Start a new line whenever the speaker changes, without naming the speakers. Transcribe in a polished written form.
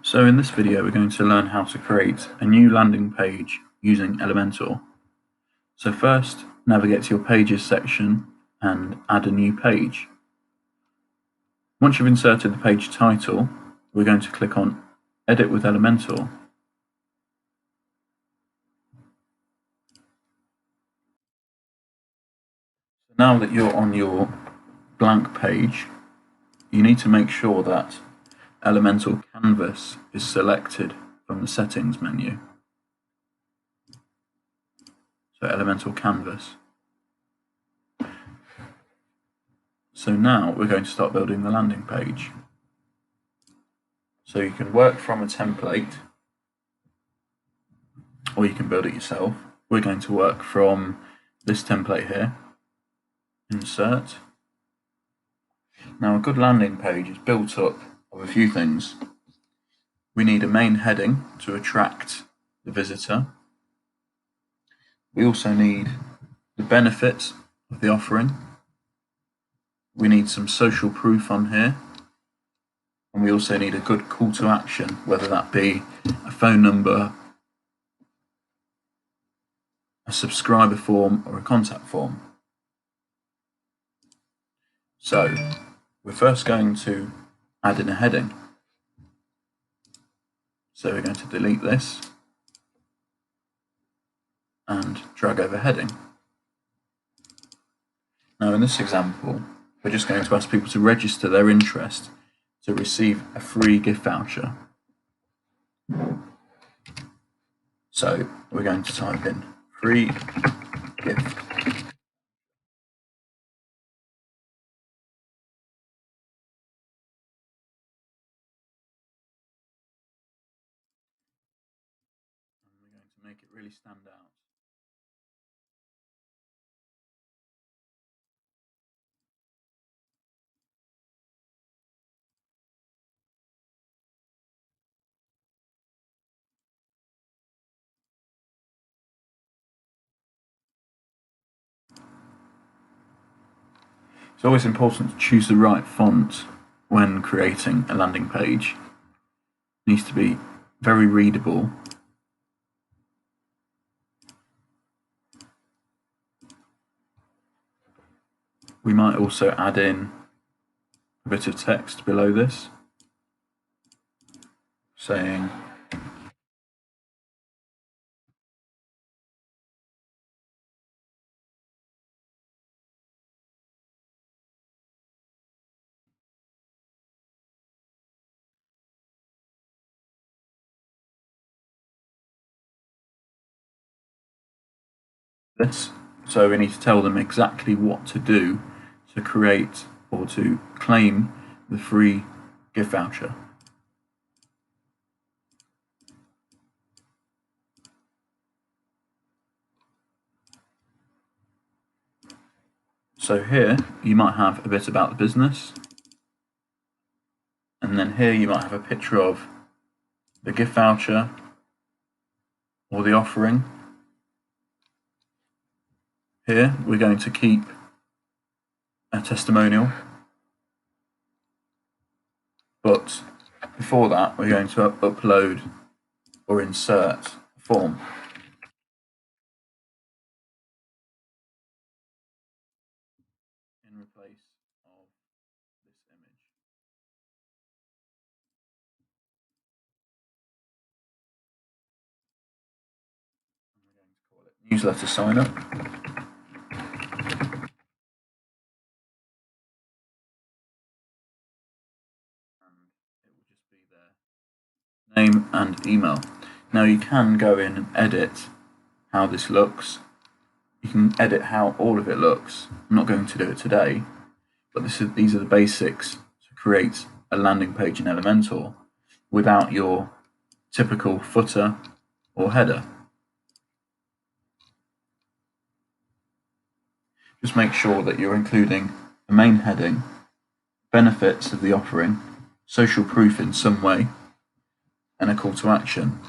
So in this video we're going to learn how to create a new landing page using Elementor. So first, navigate to your Pages section and add a new page. Once you've inserted the page title, we're going to click on Edit with Elementor. So now that you're on your blank page, you need to make sure that Elementor Canvas is selected from the Settings menu. So Elementor Canvas. So now we're going to start building the landing page. So you can work from a template, or you can build it yourself. We're going to work from this template here. Insert. Now a good landing page is built up of a few things. We need a main heading to attract the visitor. We also need the benefits of the offering. We need some social proof on here. And we also need a good call to action, whether that be a phone number, a subscriber form, or a contact form. So we're first going to add in a heading. So we're going to delete this and drag over heading. Now in this example, we're just going to ask people to register their interest to receive a free gift voucher. So we're going to type in free gift. And we're going to make it really stand out. It's always important to choose the right font when creating a landing page. It needs to be very readable. We might also add in a bit of text below this saying this. So we need to tell them exactly what to do to create or to claim the free gift voucher. So here you might have a bit about the business, and then here you might have a picture of the gift voucher or the offering. Here we're going to keep a testimonial, but before that we're going to upload or insert a form. In replace of this image. And we're going to call it newsletter sign up. It will just be their name and email. Now you can go in and edit how this looks. You can edit how all of it looks. I'm not going to do it today, but these are the basics to create a landing page in Elementor without your typical footer or header. Just make sure that you're including a main heading, benefits of the offering, social proof in some way, and a call to action.